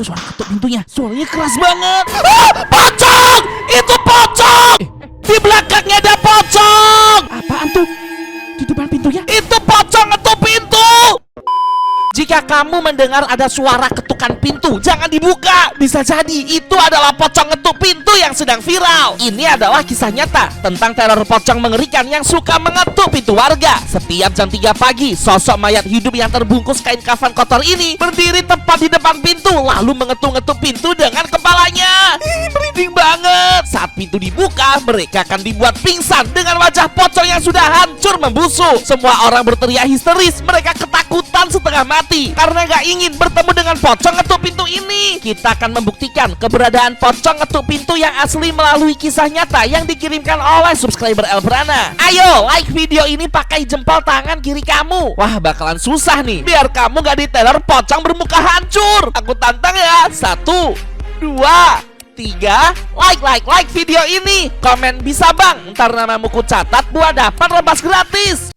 Itu suara ketuk pintunya. Suaranya keras banget. Pocong! Itu pocong! Di belakangnya ada pocong! Apaan tuh? Di depan pintunya? Itu pocong ngetuk pintu! Jika kamu mendengar ada suara ketukan pintu, jangan dibuka. Bisa jadi itu adalah pocong ngetuk pintu yang sedang viral. Ini adalah kisah nyata tentang teror pocong mengerikan yang suka mengetuk pintu warga. Setiap jam 3 pagi, sosok mayat hidup yang terbungkus kain kafan kotor ini berdiri tepat di depan pintu, lalu mengetuk-ngetuk pintu dengan kepalanya. Merinding banget. Saat pintu dibuka, mereka akan dibuat pingsan dengan wajah pocong yang sudah hancur membusuk. Semua orang berteriak histeris. Mereka ketakutan setengah mati karena gak ingin bertemu dengan pocong ngetuk pintu ini. Kita akan membuktikan keberadaan pocong ngetuk pintu yang asli melalui kisah nyata yang dikirimkan oleh subscriber Elbrana. Ayo like video ini pakai jempol tangan kiri kamu. Wah, bakalan susah nih biar kamu gak diteror pocong bermuka hancur. Aku tantang ya. 1, 2, 3. Like video ini. Komen bisa bang, ntar namamu ku catat buat dapat rebas gratis.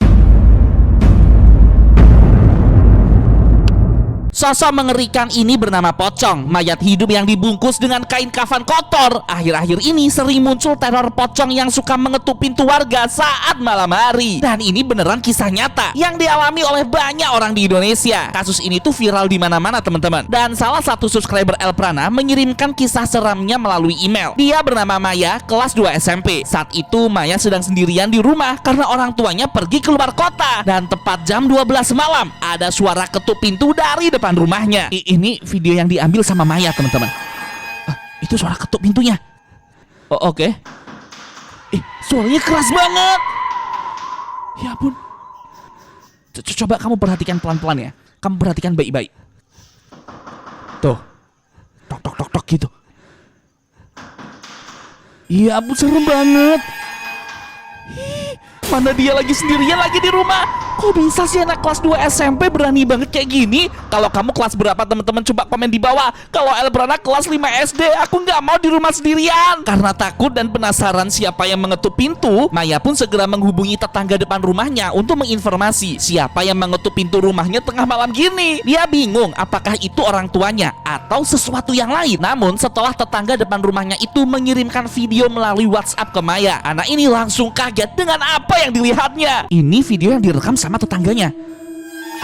Sosok mengerikan ini bernama Pocong, mayat hidup yang dibungkus dengan kain kafan kotor. Akhir-akhir ini sering muncul teror pocong yang suka mengetuk pintu warga saat malam hari. Dan ini beneran kisah nyata yang dialami oleh banyak orang di Indonesia. Kasus ini tuh viral di mana-mana teman-teman. Dan salah satu subscriber Elprana mengirimkan kisah seramnya melalui email. Dia bernama Maya, kelas 2 SMP. Saat itu Maya sedang sendirian di rumah karena orang tuanya pergi keluar kota. Dan tepat jam 12 malam ada suara ketuk pintu dari depan rumahnya. Ini video yang diambil sama Maya teman-teman. Itu suara ketuk pintunya. Oh, oke. Suaranya keras banget. Ya ampun. Coba kamu perhatikan pelan-pelan ya. Kamu perhatikan baik-baik. Tuh. Tok tok tok tok gitu. Iya ampun, serem banget. Mana dia lagi sendirian lagi di rumah. Kok bisa sih anak kelas 2 SMP berani banget kayak gini? Kalau kamu kelas berapa teman-teman, coba komen di bawah. Kalau Elbrana kelas 5 SD, aku nggak mau di rumah sendirian. Karena takut dan penasaran siapa yang mengetuk pintu, Maya pun segera menghubungi tetangga depan rumahnya untuk menginformasi siapa yang mengetuk pintu rumahnya tengah malam gini. Dia bingung apakah itu orang tuanya atau sesuatu yang lain. Namun setelah tetangga depan rumahnya itu mengirimkan video melalui WhatsApp ke Maya, anak ini langsung kaget dengan apa yang dilihatnya. Ini video yang direkam sama tetangganya.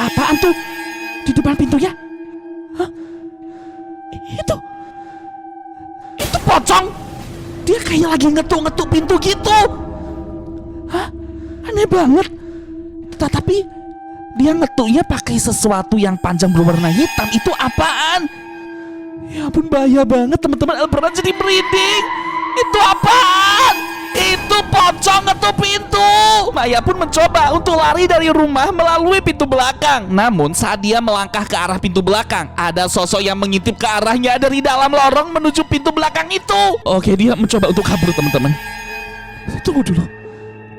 Apaan tuh? Di depan pintunya? Hah? Itu pocong. Dia kayak lagi ngetuk-ngetuk pintu gitu. Hah? Aneh banget. Tetapi dia ngetuknya pakai sesuatu yang panjang berwarna hitam. Itu apaan? Ya ampun, bahaya banget teman-teman. Elbrana jadi merinding. Itu apaan? Itu pocong ngetuk pintu. Maya pun mencoba untuk lari dari rumah melalui pintu belakang. Namun saat dia melangkah ke arah pintu belakang, ada sosok yang mengintip ke arahnya dari dalam lorong menuju pintu belakang itu. Oke, dia mencoba untuk kabur teman-teman. Tunggu dulu.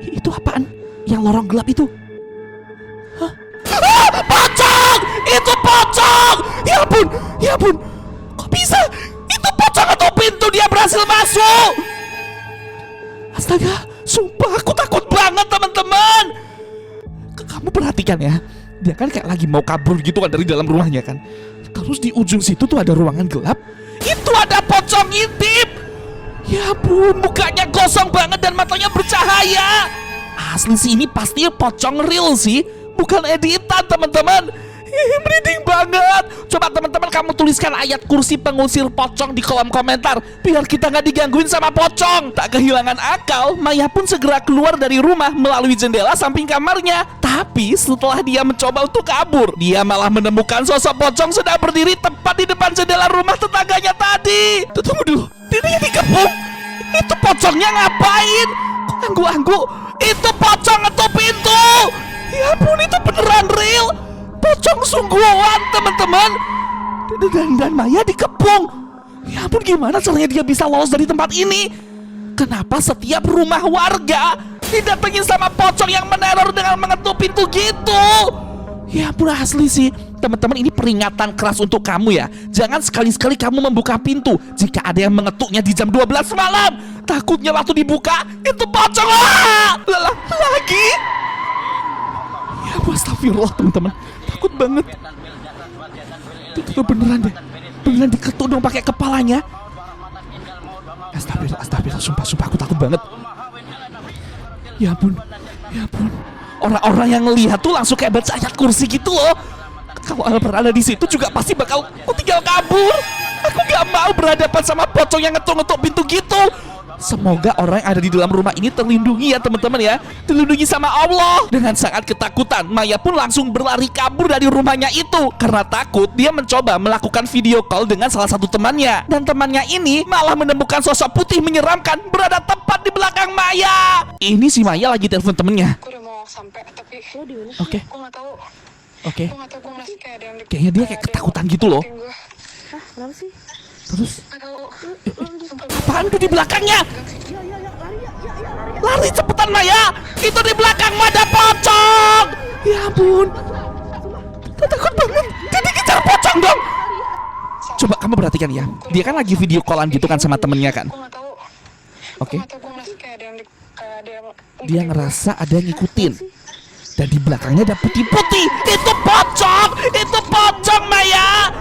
Itu apaan? Yang lorong gelap itu? Hah? Pocong! Itu pocong! Ya ampun. Kok bisa? Itu pocong ngetuk pintu, dia berhasil masuk. Astaga, sumpah aku takut banget teman-teman. Kamu perhatikan ya, dia kan kayak lagi mau kabur gitu kan dari dalam rumahnya kan. Terus di ujung situ tuh ada ruangan gelap. Itu ada pocong ngintip. Ya ampun, mukanya gosong banget dan matanya bercahaya. Asli sih ini pasti pocong real sih, bukan editan teman-teman. Merinding banget. Coba teman-teman kamu tuliskan ayat kursi pengusir pocong di kolom komentar biar kita nggak digangguin sama pocong. Tak kehilangan akal, Maya pun segera keluar dari rumah melalui jendela samping kamarnya. Tapi setelah dia mencoba untuk kabur, dia malah menemukan sosok pocong sedang berdiri tepat di depan jendela rumah tetangganya tadi. Tunggu dulu, dia dikepung. Itu pocongnya ngapain? Kok anggu-anggu? Itu pocong ngetuk pintu. Ya ampun, itu beneran real. Pocong sungguhan teman-teman. Dan Maya dikepung. Ya ampun, gimana caranya dia bisa lolos dari tempat ini? Kenapa setiap rumah warga didatengin sama pocong yang meneror dengan mengetuk pintu gitu? Ya ampun, asli sih teman-teman, ini peringatan keras untuk kamu ya. Jangan sekali-sekali kamu membuka pintu jika ada yang mengetuknya di jam 12 malam. Takutnya waktu dibuka itu pocong lagi. Ya astagfirullah teman-teman, takut banget. Itu beneran deh. Beneran diketuk dong pakai kepalanya. Astagfirullah, astagfirullah, sumpah aku takut banget. Ya ampun. Orang-orang yang ngelihat tuh langsung kayak baca ayat kursi gitu loh. Kalau Al berada di situ juga pasti bakal tinggal kabur. Aku gak mau berhadapan sama pocong yang ngetuk-ngetuk pintu gitu. Semoga orang yang ada di dalam rumah ini terlindungi ya teman-teman ya. Terlindungi sama Allah. Dengan sangat ketakutan, Maya pun langsung berlari kabur dari rumahnya itu. Karena takut, dia mencoba melakukan video call dengan salah satu temannya. Dan temannya ini malah menemukan sosok putih menyeramkan berada tepat di belakang Maya. Ini si Maya lagi telepon temennya. Aku udah mau sampai tapi Oke. Aku nggak tahu. Oke. Aku nggak tahu, gue ngerasa kayak ada yang Kayaknya dia kayak ketakutan gitu loh. Hah, kenapa sih? Terus Nggak tahu. apaan tuh di belakangnya? Lari cepetan Maya. Itu di belakang ada pocong. Ya ampun. Takut banget. Dia dikejar pocong dong. Coba kamu perhatikan ya. Dia kan lagi video callan gitu kan sama temennya kan. Aku nggak tahu. Oke. Aku nggak tahu, gue ngerasa kayak ada yang Dia ngerasa ada yang ngikutin. Dan di belakangnya ada putih-putih. Itu pocong. Itu pocong Maya.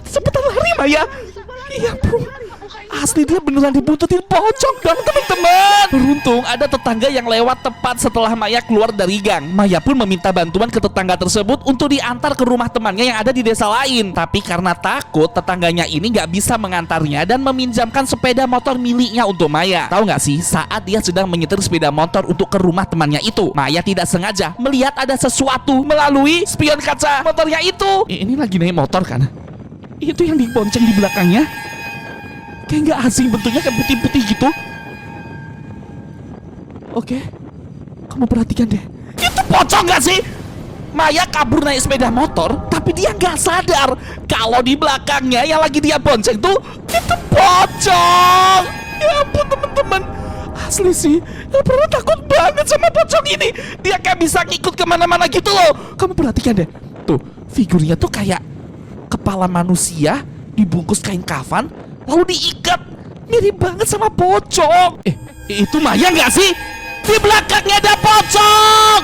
Cepetan lari Maya. Iya ampun. Asli dia beneran dibuntutin pocong dong teman-teman. Beruntung ada tetangga yang lewat tepat setelah Maya keluar dari gang. Maya pun meminta bantuan ke tetangga tersebut untuk diantar ke rumah temannya yang ada di desa lain. Tapi karena takut, tetangganya ini gak bisa mengantarnya dan meminjamkan sepeda motor miliknya untuk Maya. Tahu gak sih, saat dia sedang menyetir sepeda motor untuk ke rumah temannya itu, Maya tidak sengaja melihat ada sesuatu melalui spion kaca motornya itu. Ini lagi naik motor kan? Itu yang dibonceng di belakangnya. Kayak nggak asing bentuknya, kayak putih-putih gitu. Oke, kamu perhatikan deh. Itu pocong nggak sih? Maya kabur naik sepeda motor, tapi dia nggak sadar kalau di belakangnya yang lagi dia bonceng tuh itu pocong. Ya ampun teman-teman, asli sih, ya pernah takut banget sama pocong ini. Dia kayak bisa ngikut kemana-mana gitu loh. Kamu perhatikan deh, tuh figurnya tuh kayak kepala manusia dibungkus kain kafan lalu diikat, mirip banget sama pocong. Itu Maya nggak sih? Di belakangnya ada pocong.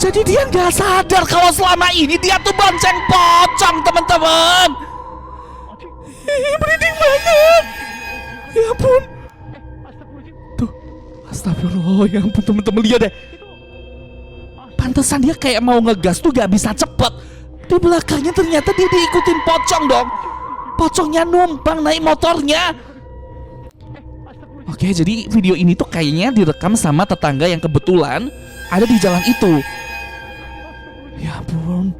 Jadi dia nggak sadar kalau selama ini dia tuh bonceng pocong teman-teman. Merinding banget. Ya ampun. Tuh, astagfirullah, ya ampun teman-teman, lihat deh. Pantesan dia kayak mau ngegas tuh gak bisa cepet. Di belakangnya ternyata dia diikutin pocong dong. Pocongnya numpang naik motornya. Oke, jadi video ini tuh kayaknya direkam sama tetangga yang kebetulan ada di jalan itu. Ya ampun.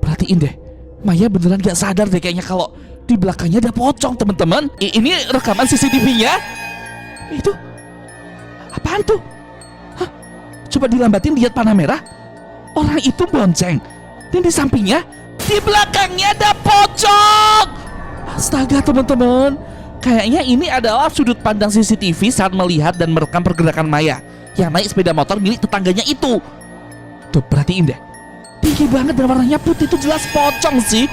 Perhatiin deh, Maya beneran gak sadar deh kayaknya kalau di belakangnya ada pocong teman-teman. Ini rekaman CCTV-nya. Itu apaan tuh? Hah? Coba dilambatin, lihat panah merah. Orang itu bonceng. Dan di sampingnya, di belakangnya ada pocong. Astaga teman-teman, kayaknya ini adalah sudut pandang CCTV saat melihat dan merekam pergerakan Maya yang naik sepeda motor milik tetangganya itu. Tuh, perhatiin deh, tinggi banget dan warnanya putih, itu jelas pocong sih.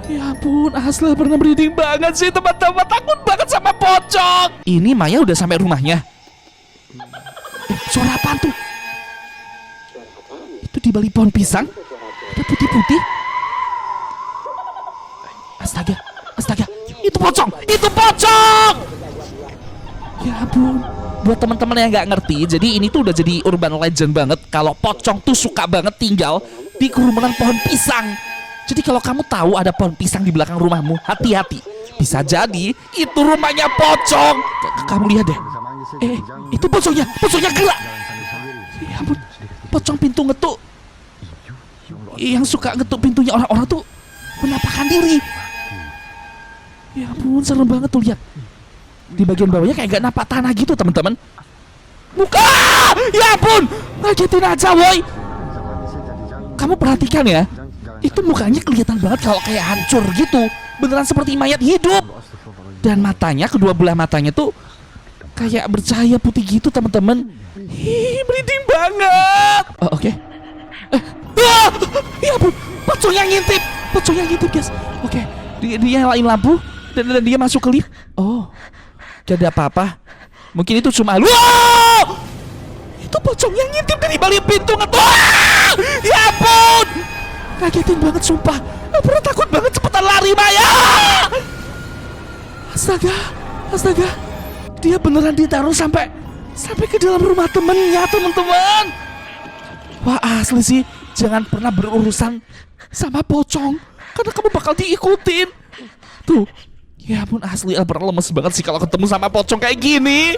Ya ampun, asli pernah merinding banget sih teman-teman, takut banget sama pocong. Ini Maya udah sampai rumahnya. Suara apaan tuh? Itu di balik pohon pisang ada putih-putih. Astaga, itu pocong, itu pocong. Ya ampun, buat teman-teman yang nggak ngerti, jadi ini tuh udah jadi urban legend banget kalau pocong tuh suka banget tinggal di kerumunan pohon pisang. Jadi kalau kamu tahu ada pohon pisang di belakang rumahmu, hati-hati, bisa jadi itu rumahnya pocong. Kamu lihat deh, itu pocongnya gerak. Ya ampun, pocong pintu ngetuk. Yang suka ngetuk pintunya orang-orang tuh menampakkan diri. Ya ampun, serem banget tuh, lihat. Di bagian bawahnya kayak gak napak tanah gitu teman-teman. Muka! Ya ampun, ngagetin aja woi. Kamu perhatikan ya, itu mukanya kelihatan banget kalau kayak hancur gitu, beneran seperti mayat hidup. Dan matanya, kedua belah matanya tuh kayak bercahaya putih gitu teman-teman. Merinding banget. Oke. Ya ampun, pocong yang ngintip guys. Oke, dia nyalain lampu dan dia masuk ke lift. Oh, gak ada apa-apa. Mungkin itu cuma itu pocong yang ngintip dari balik pintu ngetuk. Ya ampun, kagetin banget sumpah. Elbra takut banget, cepetan lari Maya. Astaga, dia beneran ditaruh sampai ke dalam rumah temennya, teman-teman. Wah, asli sih, jangan pernah berurusan sama pocong, karena kamu bakal diikutin. Tuh, ya ampun, asli Elbra lemes banget sih kalau ketemu sama pocong kayak gini.